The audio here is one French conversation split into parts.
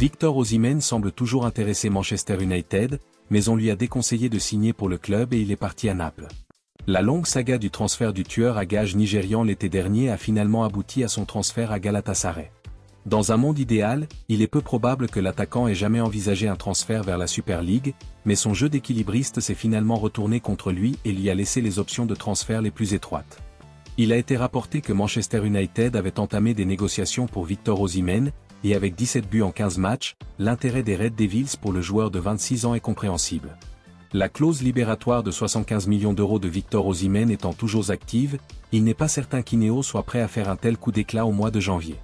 Victor Osimhen semble toujours intéresser Manchester United, mais on lui a déconseillé de signer pour le club et il est parti à Naples. La longue saga du transfert du tueur à gages nigérian l'été dernier a finalement abouti à son transfert à Galatasaray. Dans un monde idéal, il est peu probable que l'attaquant ait jamais envisagé un transfert vers la Super League, mais son jeu d'équilibriste s'est finalement retourné contre lui et lui a laissé les options de transfert les plus étroites. Il a été rapporté que Manchester United avait entamé des négociations pour Victor Osimhen, et avec 17 buts en 15 matchs, l'intérêt des Red Devils pour le joueur de 26 ans est compréhensible. La clause libératoire de 75 millions d'euros de Victor Osimhen étant toujours active, il n'est pas certain qu'Ineos soit prêt à faire un tel coup d'éclat au mois de janvier.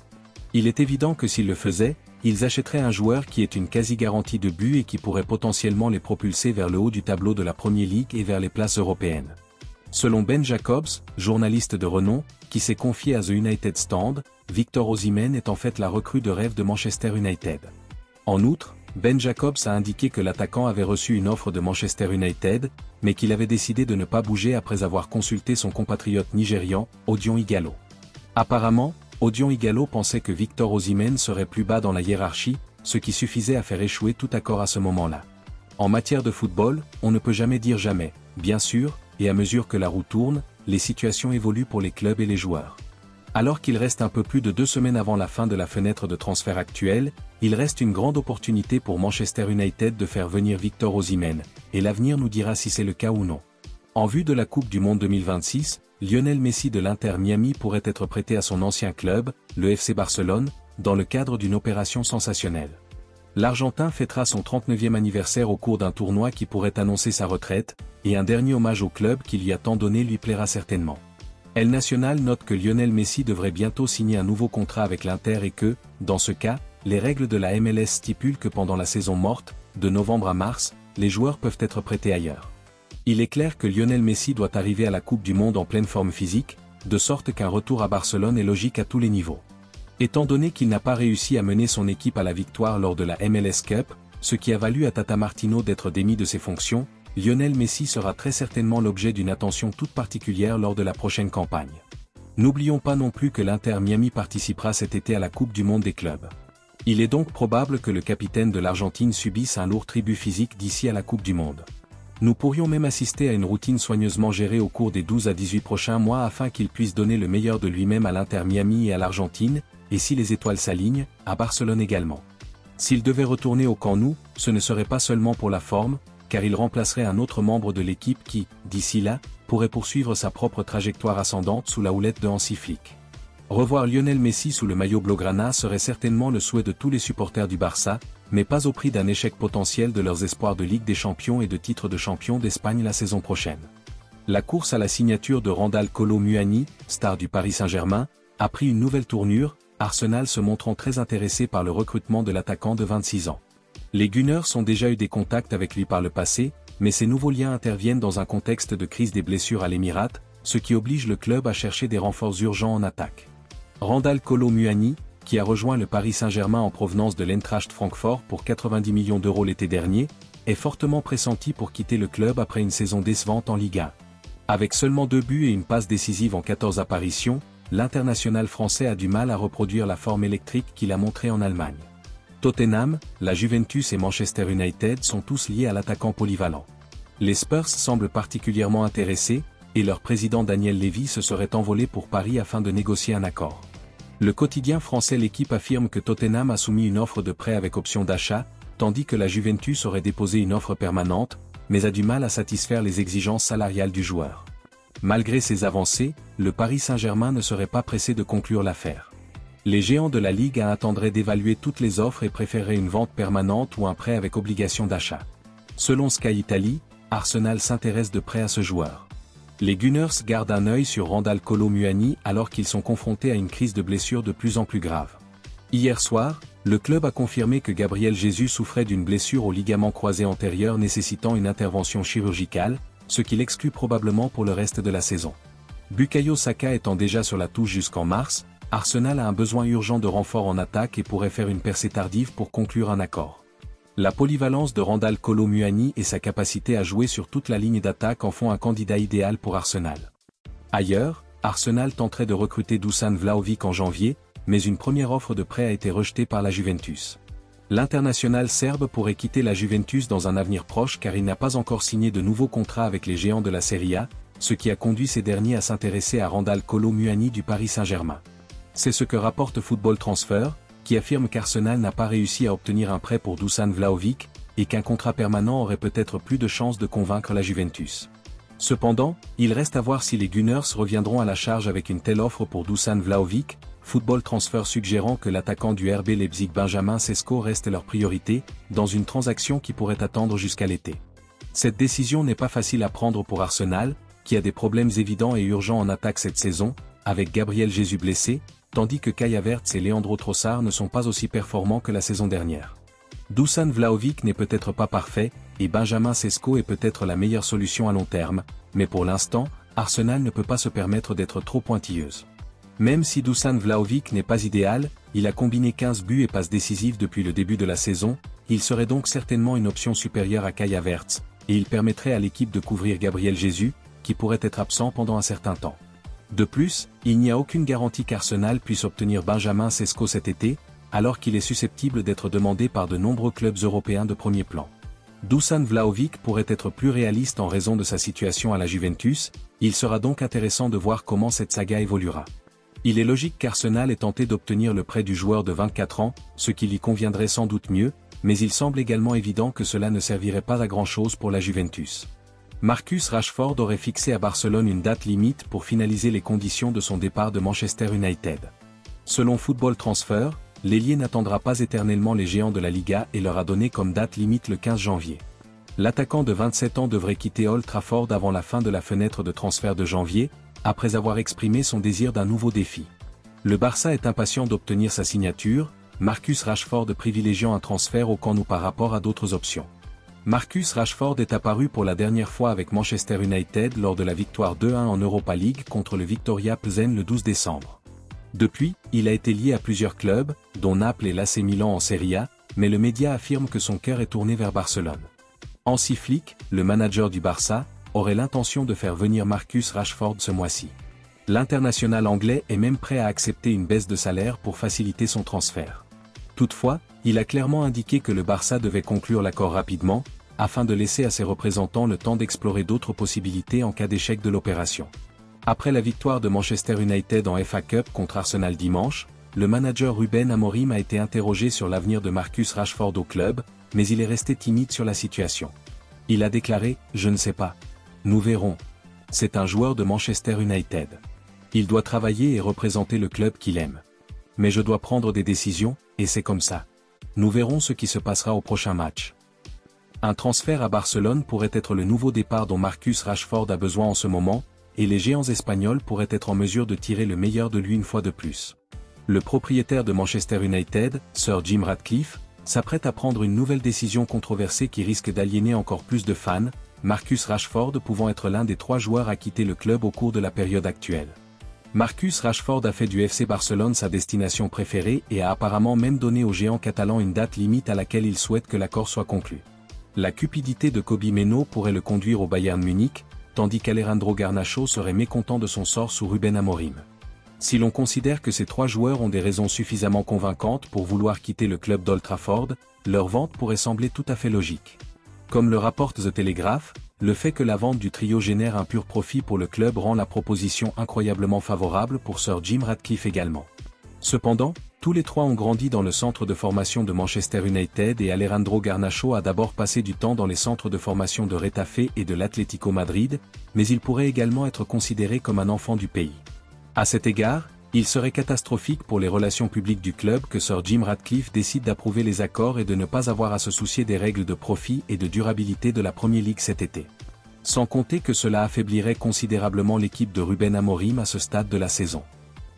Il est évident que s'ils le faisaient, ils achèteraient un joueur qui est une quasi-garantie de but et qui pourrait potentiellement les propulser vers le haut du tableau de la Premier League et vers les places européennes. Selon Ben Jacobs, journaliste de renom, qui s'est confié à The United Stand, Victor Osimhen est en fait la recrue de rêve de Manchester United. En outre, Ben Jacobs a indiqué que l'attaquant avait reçu une offre de Manchester United, mais qu'il avait décidé de ne pas bouger après avoir consulté son compatriote nigérian, Odion Ighalo. Apparemment, Odion Ighalo pensait que Victor Osimhen serait plus bas dans la hiérarchie, ce qui suffisait à faire échouer tout accord à ce moment-là. En matière de football, on ne peut jamais dire jamais, bien sûr, et à mesure que la roue tourne, les situations évoluent pour les clubs et les joueurs. Alors qu'il reste un peu plus de 2 semaines avant la fin de la fenêtre de transfert actuelle, il reste une grande opportunité pour Manchester United de faire venir Victor Osimhen, et l'avenir nous dira si c'est le cas ou non. En vue de la Coupe du Monde 2026, Lionel Messi de l'Inter Miami pourrait être prêté à son ancien club, le FC Barcelone, dans le cadre d'une opération sensationnelle. L'Argentin fêtera son 39e anniversaire au cours d'un tournoi qui pourrait annoncer sa retraite, et un dernier hommage au club qui lui a tant donné lui plaira certainement. El Nacional note que Lionel Messi devrait bientôt signer un nouveau contrat avec l'Inter et que, dans ce cas, les règles de la MLS stipulent que pendant la saison morte, de novembre à mars, les joueurs peuvent être prêtés ailleurs. Il est clair que Lionel Messi doit arriver à la Coupe du Monde en pleine forme physique, de sorte qu'un retour à Barcelone est logique à tous les niveaux. Étant donné qu'il n'a pas réussi à mener son équipe à la victoire lors de la MLS Cup, ce qui a valu à Tata Martino d'être démis de ses fonctions, Lionel Messi sera très certainement l'objet d'une attention toute particulière lors de la prochaine campagne. N'oublions pas non plus que l'Inter Miami participera cet été à la Coupe du Monde des clubs. Il est donc probable que le capitaine de l'Argentine subisse un lourd tribut physique d'ici à la Coupe du Monde. Nous pourrions même assister à une routine soigneusement gérée au cours des 12 à 18 prochains mois afin qu'il puisse donner le meilleur de lui-même à l'Inter Miami et à l'Argentine, et si les étoiles s'alignent, à Barcelone également. S'il devait retourner au Camp Nou, ce ne serait pas seulement pour la forme, car il remplacerait un autre membre de l'équipe qui, d'ici là, pourrait poursuivre sa propre trajectoire ascendante sous la houlette de Hansi Flick. Revoir Lionel Messi sous le maillot blaugrana serait certainement le souhait de tous les supporters du Barça, mais pas au prix d'un échec potentiel de leurs espoirs de Ligue des Champions et de titre de champion d'Espagne la saison prochaine. La course à la signature de Randal Kolo Muani, star du Paris Saint-Germain, a pris une nouvelle tournure, Arsenal se montrant très intéressé par le recrutement de l'attaquant de 26 ans. Les Gunners ont déjà eu des contacts avec lui par le passé, mais ces nouveaux liens interviennent dans un contexte de crise des blessures à l'Émirat, ce qui oblige le club à chercher des renforts urgents en attaque. Randal Kolo Muani, qui a rejoint le Paris Saint-Germain en provenance de l'Eintracht Francfort pour 90 millions d'euros l'été dernier, est fortement pressenti pour quitter le club après une saison décevante en Ligue 1. Avec seulement 2 buts et une passe décisive en 14 apparitions, l'international français a du mal à reproduire la forme électrique qu'il a montrée en Allemagne. Tottenham, la Juventus et Manchester United sont tous liés à l'attaquant polyvalent. Les Spurs semblent particulièrement intéressés, et leur président Daniel Levy se serait envolé pour Paris afin de négocier un accord. Le quotidien français L'Équipe affirme que Tottenham a soumis une offre de prêt avec option d'achat, tandis que la Juventus aurait déposé une offre permanente, mais a du mal à satisfaire les exigences salariales du joueur. Malgré ces avancées, le Paris Saint-Germain ne serait pas pressé de conclure l'affaire. Les géants de la Ligue 1 attendraient d'évaluer toutes les offres et préféreraient une vente permanente ou un prêt avec obligation d'achat. Selon Sky Italy, Arsenal s'intéresse de près à ce joueur. Les Gunners gardent un œil sur Randal Kolo Muani alors qu'ils sont confrontés à une crise de blessures de plus en plus grave. Hier soir, le club a confirmé que Gabriel Jesus souffrait d'une blessure au ligament croisé antérieur nécessitant une intervention chirurgicale, ce qui l'exclut probablement pour le reste de la saison. Bukayo Saka étant déjà sur la touche jusqu'en mars, Arsenal a un besoin urgent de renfort en attaque et pourrait faire une percée tardive pour conclure un accord. La polyvalence de Randal Kolo Muani et sa capacité à jouer sur toute la ligne d'attaque en font un candidat idéal pour Arsenal. Ailleurs, Arsenal tenterait de recruter Dusan Vlahovic en janvier, mais une première offre de prêt a été rejetée par la Juventus. L'international serbe pourrait quitter la Juventus dans un avenir proche car il n'a pas encore signé de nouveau contrat avec les géants de la Serie A, ce qui a conduit ces derniers à s'intéresser à Randal Kolo Muani du Paris Saint-Germain. C'est ce que rapporte Football Transfer, qui affirme qu'Arsenal n'a pas réussi à obtenir un prêt pour Dusan Vlahovic, et qu'un contrat permanent aurait peut-être plus de chances de convaincre la Juventus. Cependant, il reste à voir si les Gunners reviendront à la charge avec une telle offre pour Dusan Vlahovic, Football Transfer suggérant que l'attaquant du RB Leipzig Benjamin Sesko reste leur priorité, dans une transaction qui pourrait attendre jusqu'à l'été. Cette décision n'est pas facile à prendre pour Arsenal, qui a des problèmes évidents et urgents en attaque cette saison, avec Gabriel Jesus blessé, tandis que Kai Havertz et Leandro Trossard ne sont pas aussi performants que la saison dernière. Dusan Vlahovic n'est peut-être pas parfait, et Benjamin Sesko est peut-être la meilleure solution à long terme, mais pour l'instant, Arsenal ne peut pas se permettre d'être trop pointilleuse. Même si Dusan Vlahovic n'est pas idéal, il a combiné 15 buts et passes décisives depuis le début de la saison, il serait donc certainement une option supérieure à Kai Havertz, et il permettrait à l'équipe de couvrir Gabriel Jesus, qui pourrait être absent pendant un certain temps. De plus, il n'y a aucune garantie qu'Arsenal puisse obtenir Benjamin Sesko cet été, alors qu'il est susceptible d'être demandé par de nombreux clubs européens de premier plan. Dusan Vlahovic pourrait être plus réaliste en raison de sa situation à la Juventus, il sera donc intéressant de voir comment cette saga évoluera. Il est logique qu'Arsenal ait tenté d'obtenir le prêt du joueur de 24 ans, ce qui lui conviendrait sans doute mieux, mais il semble également évident que cela ne servirait pas à grand-chose pour la Juventus. Marcus Rashford aurait fixé à Barcelone une date limite pour finaliser les conditions de son départ de Manchester United. Selon Football Transfer, l'ailier n'attendra pas éternellement les géants de la Liga et leur a donné comme date limite le 15 janvier. L'attaquant de 27 ans devrait quitter Old Trafford avant la fin de la fenêtre de transfert de janvier, après avoir exprimé son désir d'un nouveau défi. Le Barça est impatient d'obtenir sa signature, Marcus Rashford privilégiant un transfert au Camp Nou par rapport à d'autres options. Marcus Rashford est apparu pour la dernière fois avec Manchester United lors de la victoire 2-1 en Europa League contre le Victoria Plzen le 12 décembre. Depuis, il a été lié à plusieurs clubs, dont Naples et l'AC Milan en Serie A, mais le média affirme que son cœur est tourné vers Barcelone. Hansi Flick, le manager du Barça, aurait l'intention de faire venir Marcus Rashford ce mois-ci. L'international anglais est même prêt à accepter une baisse de salaire pour faciliter son transfert. Toutefois, il a clairement indiqué que le Barça devait conclure l'accord rapidement, afin de laisser à ses représentants le temps d'explorer d'autres possibilités en cas d'échec de l'opération. Après la victoire de Manchester United en FA Cup contre Arsenal dimanche, le manager Ruben Amorim a été interrogé sur l'avenir de Marcus Rashford au club, mais il est resté timide sur la situation. Il a déclaré « Je ne sais pas. Nous verrons. C'est un joueur de Manchester United. Il doit travailler et représenter le club qu'il aime. Mais je dois prendre des décisions, et c'est comme ça. Nous verrons ce qui se passera au prochain match. » Un transfert à Barcelone pourrait être le nouveau départ dont Marcus Rashford a besoin en ce moment, et les géants espagnols pourraient être en mesure de tirer le meilleur de lui une fois de plus. Le propriétaire de Manchester United, Sir Jim Ratcliffe, s'apprête à prendre une nouvelle décision controversée qui risque d'aliéner encore plus de fans, Marcus Rashford pouvant être l'un des 3 joueurs à quitter le club au cours de la période actuelle. Marcus Rashford a fait du FC Barcelone sa destination préférée et a apparemment même donné aux géants catalans une date limite à laquelle il souhaite que l'accord soit conclu. La cupidité de Kobbie Mainoo pourrait le conduire au Bayern Munich, tandis qu'Alejandro Garnacho serait mécontent de son sort sous Ruben Amorim. Si l'on considère que ces 3 joueurs ont des raisons suffisamment convaincantes pour vouloir quitter le club d'Old Trafford, leur vente pourrait sembler tout à fait logique. Comme le rapporte The Telegraph, le fait que la vente du trio génère un pur profit pour le club rend la proposition incroyablement favorable pour Sir Jim Ratcliffe également. Cependant, tous les 3 ont grandi dans le centre de formation de Manchester United et Alejandro Garnacho a d'abord passé du temps dans les centres de formation de Retafe et de l'Atlético Madrid, mais il pourrait également être considéré comme un enfant du pays. À cet égard, il serait catastrophique pour les relations publiques du club que Sir Jim Ratcliffe décide d'approuver les accords et de ne pas avoir à se soucier des règles de profit et de durabilité de la Premier League cet été. Sans compter que cela affaiblirait considérablement l'équipe de Ruben Amorim à ce stade de la saison.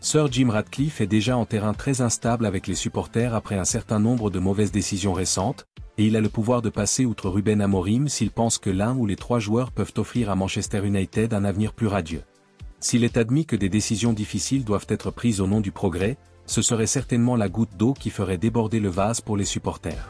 Sir Jim Ratcliffe est déjà en terrain très instable avec les supporters après un certain nombre de mauvaises décisions récentes, et il a le pouvoir de passer outre Ruben Amorim s'il pense que l'un ou les 3 joueurs peuvent offrir à Manchester United un avenir plus radieux. S'il est admis que des décisions difficiles doivent être prises au nom du progrès, ce serait certainement la goutte d'eau qui ferait déborder le vase pour les supporters.